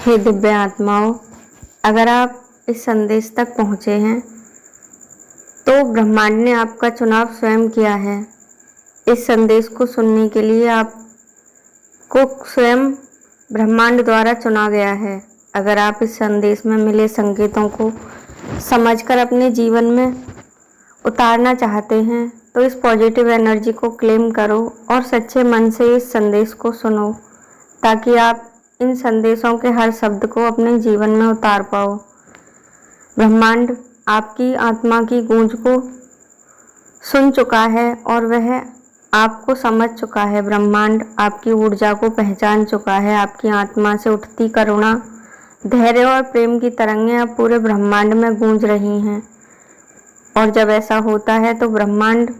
हे दिव्य आत्माओं, अगर आप इस संदेश तक पहुँचे हैं तो ब्रह्मांड ने आपका चुनाव स्वयं किया है। इस संदेश को सुनने के लिए आपको स्वयं ब्रह्मांड द्वारा चुना गया है। अगर आप इस संदेश में मिले संकेतों को समझकर अपने जीवन में उतारना चाहते हैं तो इस पॉजिटिव एनर्जी को क्लेम करो और सच्चे मन से इस संदेश को सुनो, ताकि आप इन संदेशों के हर शब्द को अपने जीवन में उतार पाओ। ब्रह्मांड आपकी आत्मा की गूंज को सुन चुका है और वह आपको समझ चुका है। ब्रह्मांड आपकी ऊर्जा को पहचान चुका है। आपकी आत्मा से उठती करुणा, धैर्य और प्रेम की तरंगें अब पूरे ब्रह्मांड में गूंज रही हैं। और जब ऐसा होता है तो ब्रह्मांड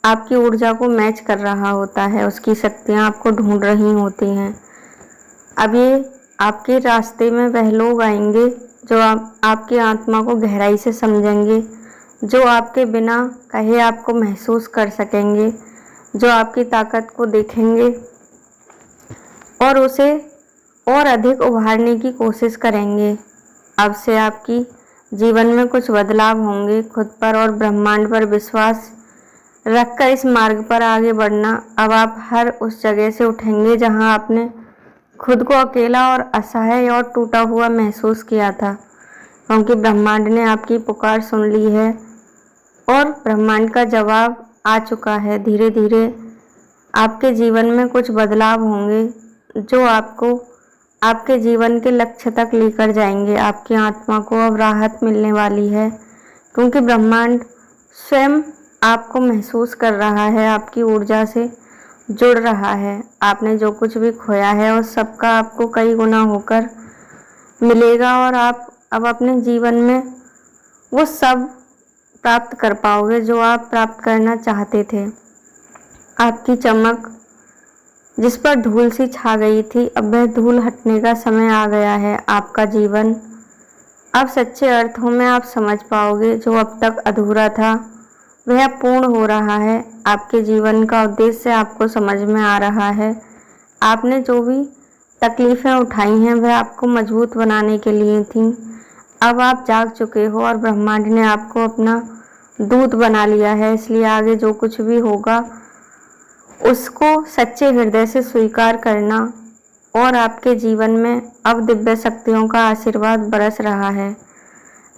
आपकी ऊर्जा को मैच कर रहा होता है। उसकी शक्तियाँ आपको ढूंढ रही होती हैं। अब ये आपके रास्ते में वह लोग आएंगे जो आपकी आत्मा को गहराई से समझेंगे, जो आपके बिना कहे आपको महसूस कर सकेंगे, जो आपकी ताकत को देखेंगे और उसे और अधिक उभारने की कोशिश करेंगे। अब से आपकी जीवन में कुछ बदलाव होंगे। खुद पर और ब्रह्मांड पर विश्वास रखकर इस मार्ग पर आगे बढ़ना। अब आप हर उस जगह से उठेंगे जहां आपने खुद को अकेला और असहाय और टूटा हुआ महसूस किया था, क्योंकि ब्रह्मांड ने आपकी पुकार सुन ली है और ब्रह्मांड का जवाब आ चुका है। धीरे धीरे आपके जीवन में कुछ बदलाव होंगे जो आपको आपके जीवन के लक्ष्य तक लेकर जाएंगे। आपकी आत्मा को अब राहत मिलने वाली है, क्योंकि ब्रह्मांड स्वयं आपको महसूस कर रहा है, आपकी ऊर्जा से जुड़ रहा है। आपने जो कुछ भी खोया है उस सबका आपको कई गुना होकर मिलेगा और आप अब अपने जीवन में वो सब प्राप्त कर पाओगे जो आप प्राप्त करना चाहते थे। आपकी चमक जिस पर धूल सी छा गई थी, अब वह धूल हटने का समय आ गया है। आपका जीवन अब सच्चे अर्थों में आप समझ पाओगे। जो अब तक अधूरा था वह पूर्ण हो रहा है। आपके जीवन का उद्देश्य आपको समझ में आ रहा है। आपने जो भी तकलीफ़ें उठाई हैं वह आपको मजबूत बनाने के लिए थीं। अब आप जाग चुके हो और ब्रह्मांड ने आपको अपना दूत बना लिया है। इसलिए आगे जो कुछ भी होगा उसको सच्चे हृदय से स्वीकार करना और आपके जीवन में अब दिव्य शक्तियों का आशीर्वाद बरस रहा है।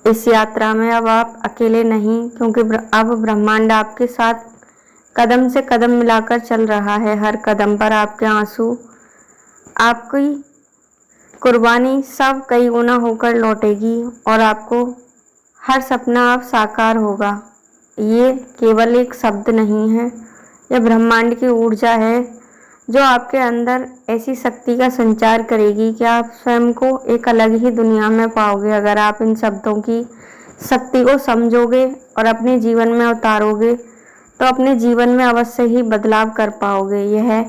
इस यात्रा में अब आप अकेले नहीं, क्योंकि अब ब्रह्मांड आपके साथ कदम से कदम मिलाकर चल रहा है। हर कदम पर आपके आंसू, आपकी कुर्बानी सब कई गुना होकर लौटेगी और आपको हर सपना अब साकार होगा। ये केवल एक शब्द नहीं है, यह ब्रह्मांड की ऊर्जा है जो आपके अंदर ऐसी शक्ति का संचार करेगी कि आप स्वयं को एक अलग ही दुनिया में पाओगे। अगर आप इन शब्दों की शक्ति को समझोगे और अपने जीवन में उतारोगे तो अपने जीवन में अवश्य ही बदलाव कर पाओगे। यह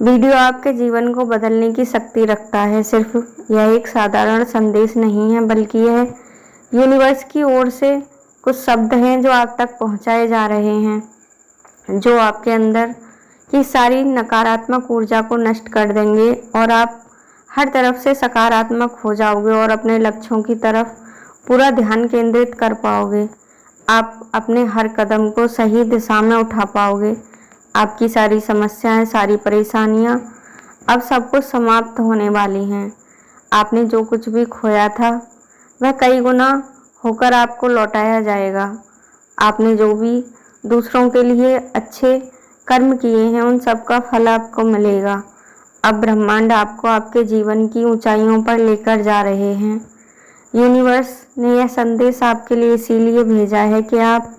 वीडियो आपके जीवन को बदलने की शक्ति रखता है। सिर्फ यह एक साधारण संदेश नहीं है, बल्कि यह यूनिवर्स की ओर से कुछ शब्द हैं जो आप तक पहुंचाए जा रहे हैं, जो आपके अंदर की सारी नकारात्मक ऊर्जा को नष्ट कर देंगे और आप हर तरफ से सकारात्मक हो जाओगे और अपने लक्ष्यों की तरफ पूरा ध्यान केंद्रित कर पाओगे। आप अपने हर कदम को सही दिशा में उठा पाओगे। आपकी सारी समस्याएं, सारी परेशानियां अब सब कुछ समाप्त होने वाली हैं। आपने जो कुछ भी खोया था वह कई गुना होकर आपको लौटाया जाएगा। आपने जो भी दूसरों के लिए अच्छे कर्म किए हैं उन सब का फल आपको मिलेगा। अब ब्रह्मांड आपको आपके जीवन की ऊंचाइयों पर लेकर जा रहे हैं। यूनिवर्स ने यह संदेश आपके लिए इसीलिए भेजा है कि आप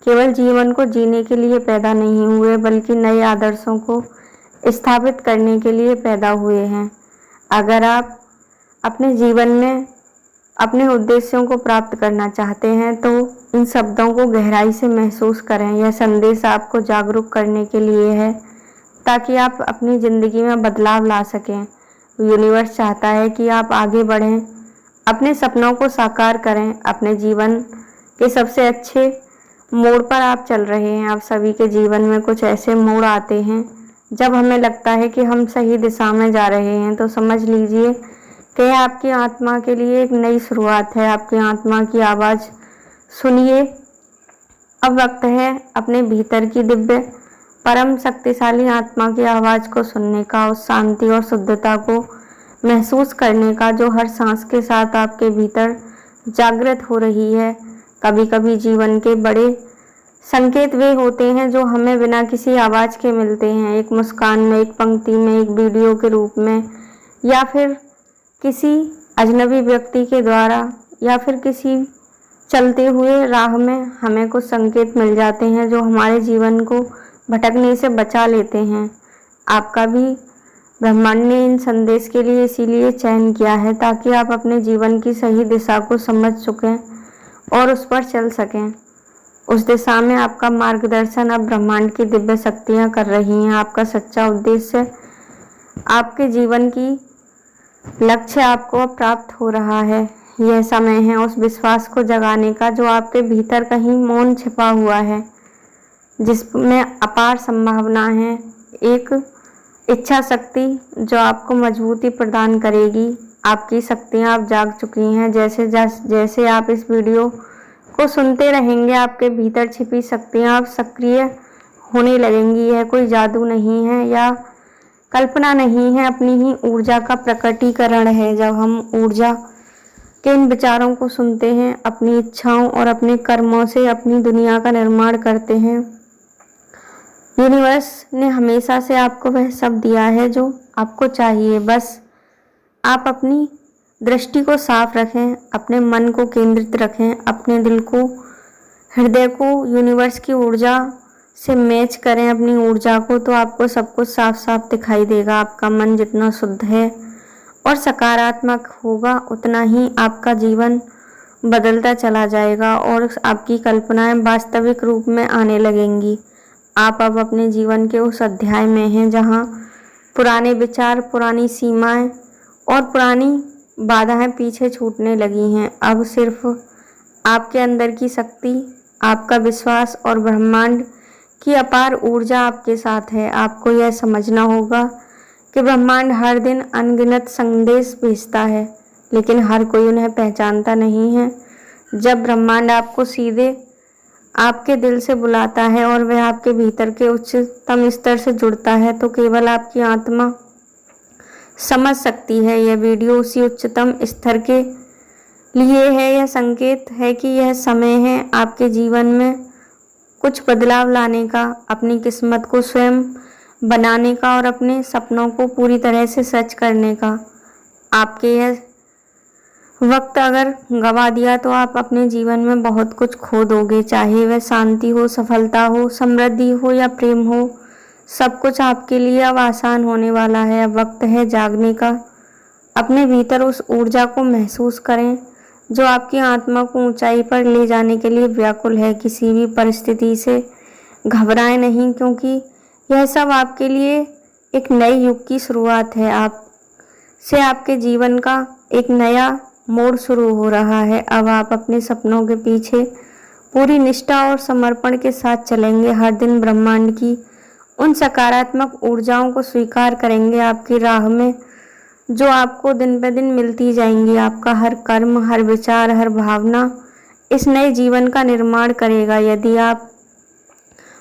केवल जीवन को जीने के लिए पैदा नहीं हुए, बल्कि नए आदर्शों को स्थापित करने के लिए पैदा हुए हैं। अगर आप अपने जीवन में अपने उद्देश्यों को प्राप्त करना चाहते हैं तो इन शब्दों को गहराई से महसूस करें। यह संदेश आपको जागरूक करने के लिए है, ताकि आप अपनी ज़िंदगी में बदलाव ला सकें। यूनिवर्स चाहता है कि आप आगे बढ़ें, अपने सपनों को साकार करें। अपने जीवन के सबसे अच्छे मोड़ पर आप चल रहे हैं। आप सभी के जीवन में कुछ ऐसे मोड़ आते हैं जब हमें लगता है कि हम सही दिशा में जा रहे हैं, तो समझ लीजिए कि यह आपकी आत्मा के लिए एक नई शुरुआत है। आपकी आत्मा की आवाज़ सुनिए। अब वक्त है अपने भीतर की दिव्य परम शक्तिशाली आत्मा की आवाज़ को सुनने का, उस शांति और शुद्धता को महसूस करने का जो हर सांस के साथ आपके भीतर जागृत हो रही है। कभी कभी जीवन के बड़े संकेत वे होते हैं जो हमें बिना किसी आवाज़ के मिलते हैं, एक मुस्कान में, एक पंक्ति में, एक वीडियो के रूप में, या फिर किसी अजनबी व्यक्ति के द्वारा, या फिर किसी चलते हुए राह में हमें कुछ संकेत मिल जाते हैं जो हमारे जीवन को भटकने से बचा लेते हैं। आपका भी ब्रह्मांड ने इन संदेश के लिए इसीलिए चयन किया है ताकि आप अपने जीवन की सही दिशा को समझ सकें और उस पर चल सकें। उस दिशा में आपका मार्गदर्शन अब ब्रह्मांड की दिव्य शक्तियाँ कर रही हैं। आपका सच्चा उद्देश्य, आपके जीवन की लक्ष्य आपको प्राप्त हो रहा है। यह समय है उस विश्वास को जगाने का जो आपके भीतर कहीं मौन छिपा हुआ है, जिसमें अपार संभावना है, एक इच्छा शक्ति जो आपको मजबूती प्रदान करेगी। आपकी शक्तियाँ आप जाग चुकी हैं। जैसे जैसे आप इस वीडियो को सुनते रहेंगे, आपके भीतर छिपी शक्तियाँ अब सक्रिय होने लगेंगी। यह कोई जादू नहीं है या कल्पना नहीं है, अपनी ही ऊर्जा का प्रकटीकरण है। जब हम ऊर्जा के इन विचारों को सुनते हैं, अपनी इच्छाओं और अपने कर्मों से अपनी दुनिया का निर्माण करते हैं। यूनिवर्स ने हमेशा से आपको वह सब दिया है जो आपको चाहिए। बस आप अपनी दृष्टि को साफ रखें, अपने मन को केंद्रित रखें, अपने दिल को, हृदय को यूनिवर्स की ऊर्जा से मैच करें अपनी ऊर्जा को, तो आपको सब कुछ साफ साफ दिखाई देगा। आपका मन जितना शुद्ध है और सकारात्मक होगा, उतना ही आपका जीवन बदलता चला जाएगा और आपकी कल्पनाएं वास्तविक रूप में आने लगेंगी। आप अब अपने जीवन के उस अध्याय में हैं जहां पुराने विचार, पुरानी सीमाएं और पुरानी बाधाएं पीछे छूटने लगी हैं। अब सिर्फ आपके अंदर की शक्ति, आपका विश्वास और ब्रह्मांड की अपार ऊर्जा आपके साथ है। आपको यह समझना होगा कि ब्रह्मांड हर दिन अनगिनत संदेश भेजता है, लेकिन हर कोई उन्हें पहचानता नहीं है। जब ब्रह्मांड आपको सीधे आपके दिल से बुलाता है और वह आपके भीतर के उच्चतम स्तर से जुड़ता है, तो केवल आपकी आत्मा समझ सकती है। यह वीडियो उसी उच्चतम स्तर के लिए है। यह संकेत है कि यह समय है आपके जीवन में कुछ बदलाव लाने का, अपनी किस्मत को स्वयं बनाने का और अपने सपनों को पूरी तरह से सच करने का। आपके यह वक्त अगर गवा दिया तो आप अपने जीवन में बहुत कुछ खो दोगे, चाहे वह शांति हो, सफलता हो, समृद्धि हो या प्रेम हो। सब कुछ आपके लिए अब आसान होने वाला है। अब वक्त है जागने का। अपने भीतर उस ऊर्जा को महसूस करें जो आपकी आत्मा को ऊंचाई पर ले जाने के लिए व्याकुल है। किसी भी परिस्थिति से घबराएं नहीं, क्योंकि यह सब आपके लिए एक नए युग की शुरुआत है। आपसे आपके जीवन का एक नया मोड़ शुरू हो रहा है। अब आप अपने सपनों के पीछे पूरी निष्ठा और समर्पण के साथ चलेंगे। हर दिन ब्रह्मांड की उन सकारात्मक ऊर्जाओं को स्वीकार करेंगे आपकी राह में, जो आपको दिन पे दिन मिलती जाएंगी। आपका हर कर्म, हर विचार, हर भावना इस नए जीवन का निर्माण करेगा। यदि आप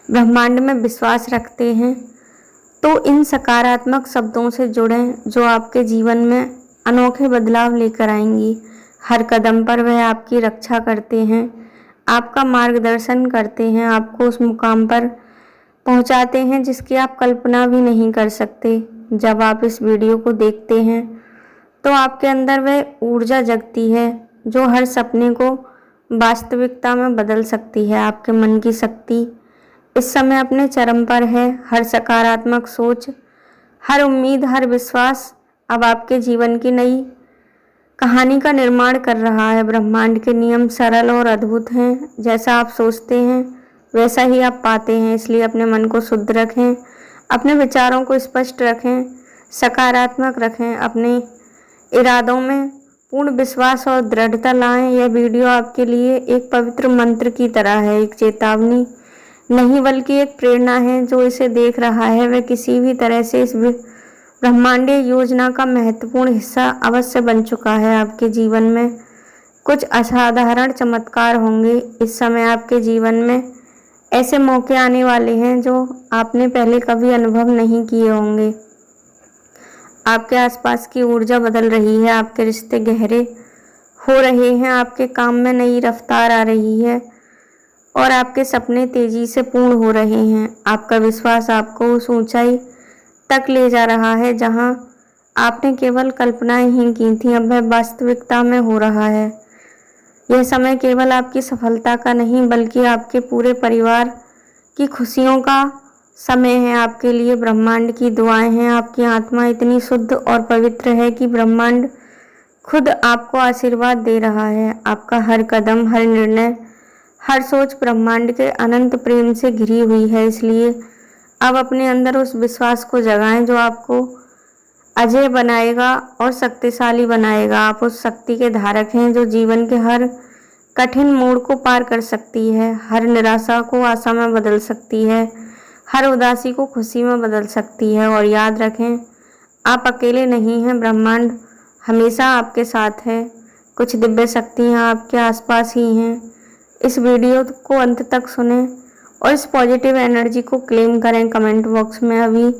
ब्रह्मांड में विश्वास रखते हैं तो इन सकारात्मक शब्दों से जुड़ें जो आपके जीवन में अनोखे बदलाव लेकर आएंगी। हर कदम पर वह आपकी रक्षा करते हैं, आपका मार्गदर्शन करते हैं, आपको उस मुकाम पर पहुंचाते हैं जिसकी आप कल्पना भी नहीं कर सकते। जब आप इस वीडियो को देखते हैं तो आपके अंदर वह ऊर्जा जगती है जो हर सपने को वास्तविकता में बदल सकती है। आपके मन की शक्ति इस समय अपने चरम पर है। हर सकारात्मक सोच, हर उम्मीद, हर विश्वास अब आपके जीवन की नई कहानी का निर्माण कर रहा है। ब्रह्मांड के नियम सरल और अद्भुत हैं। जैसा आप सोचते हैं वैसा ही आप पाते हैं। इसलिए अपने मन को शुद्ध रखें, अपने विचारों को स्पष्ट रखें, सकारात्मक रखें, अपने इरादों में पूर्ण विश्वास और दृढ़ता लाएं। यह वीडियो आपके लिए एक पवित्र मंत्र की तरह है, एक चेतावनी नहीं बल्कि एक प्रेरणा है। जो इसे देख रहा है वह किसी भी तरह से इस ब्रह्मांडीय योजना का महत्वपूर्ण हिस्सा अवश्य बन चुका है। आपके जीवन में कुछ असाधारण चमत्कार होंगे। इस समय आपके जीवन में ऐसे मौके आने वाले हैं जो आपने पहले कभी अनुभव नहीं किए होंगे। आपके आसपास की ऊर्जा बदल रही है, आपके रिश्ते गहरे हो रहे हैं, आपके काम में नई रफ्तार आ रही है और आपके सपने तेजी से पूर्ण हो रहे हैं। आपका विश्वास आपको उस ऊंचाई तक ले जा रहा है जहां आपने केवल कल्पनाएं ही की थी, अब वह वास्तविकता में हो रहा है। यह समय केवल आपकी सफलता का नहीं बल्कि आपके पूरे परिवार की खुशियों का समय है। आपके लिए ब्रह्मांड की दुआएं हैं। आपकी आत्मा इतनी शुद्ध और पवित्र है कि ब्रह्मांड खुद आपको आशीर्वाद दे रहा है। आपका हर कदम, हर निर्णय, हर सोच ब्रह्मांड के अनंत प्रेम से घिरी हुई है। इसलिए अब अपने अंदर उस विश्वास को जगाएं जो आपको अजय बनाएगा और शक्तिशाली बनाएगा। आप उस शक्ति के धारक हैं जो जीवन के हर कठिन मोड़ को पार कर सकती है, हर निराशा को आशा में बदल सकती है, हर उदासी को खुशी में बदल सकती है। और याद रखें, आप अकेले नहीं हैं, ब्रह्मांड हमेशा आपके साथ है। कुछ दिव्य शक्तियाँ आपके आसपास ही हैं। इस वीडियो को अंत तक सुनें और इस पॉजिटिव एनर्जी को क्लेम करें। कमेंट बॉक्स में अभी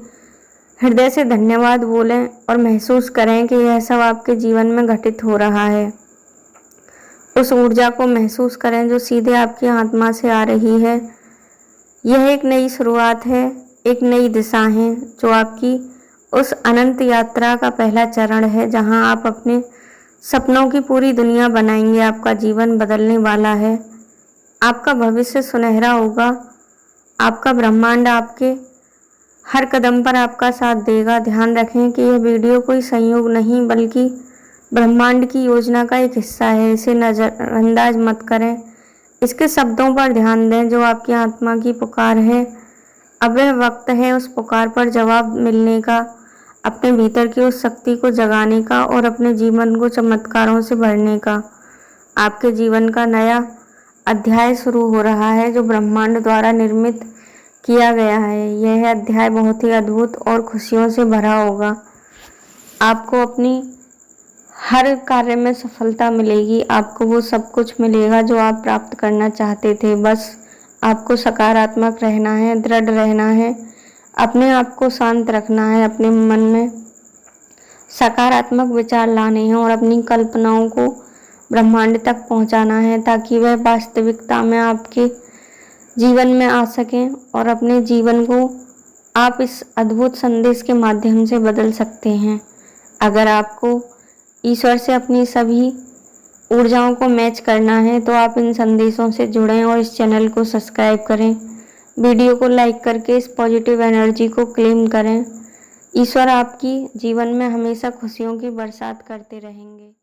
हृदय से धन्यवाद बोलें और महसूस करें कि यह सब आपके जीवन में घटित हो रहा है। उस ऊर्जा को महसूस करें जो सीधे आपकी आत्मा से आ रही है। यह एक नई शुरुआत है, एक नई दिशा है जो आपकी उस अनंत यात्रा का पहला चरण है जहां आप अपने सपनों की पूरी दुनिया बनाएंगे। आपका जीवन बदलने वाला है, आपका भविष्य सुनहरा होगा, आपका ब्रह्मांड आपके हर कदम पर आपका साथ देगा। ध्यान रखें कि यह वीडियो कोई संयोग नहीं बल्कि ब्रह्मांड की योजना का एक हिस्सा है। इसे नज़रअंदाज मत करें, इसके शब्दों पर ध्यान दें जो आपकी आत्मा की पुकार है। अब वह वक्त है उस पुकार पर जवाब मिलने का, अपने भीतर की उस शक्ति को जगाने का और अपने जीवन को चमत्कारों से भरने का। आपके जीवन का नया अध्याय शुरू हो रहा है जो ब्रह्मांड द्वारा निर्मित किया गया है। यह अध्याय बहुत ही अद्भुत और खुशियों से भरा होगा। आपको अपनी हर कार्य में सफलता मिलेगी। आपको वो सब कुछ मिलेगा जो आप प्राप्त करना चाहते थे। बस आपको सकारात्मक रहना है, दृढ़ रहना है, अपने आप को शांत रखना है, अपने मन में सकारात्मक विचार लाने हैं और अपनी कल्पनाओं को ब्रह्मांड तक पहुंचाना है ताकि वह वास्तविकता में आपके जीवन में आ सकें और अपने जीवन को आप इस अद्भुत संदेश के माध्यम से बदल सकते हैं। अगर आपको ईश्वर से अपनी सभी ऊर्जाओं को मैच करना है तो आप इन संदेशों से जुड़ें और इस चैनल को सब्सक्राइब करें। वीडियो को लाइक करके इस पॉजिटिव एनर्जी को क्लेम करें। ईश्वर आपकी जीवन में हमेशा खुशियों की बरसात करते रहेंगे।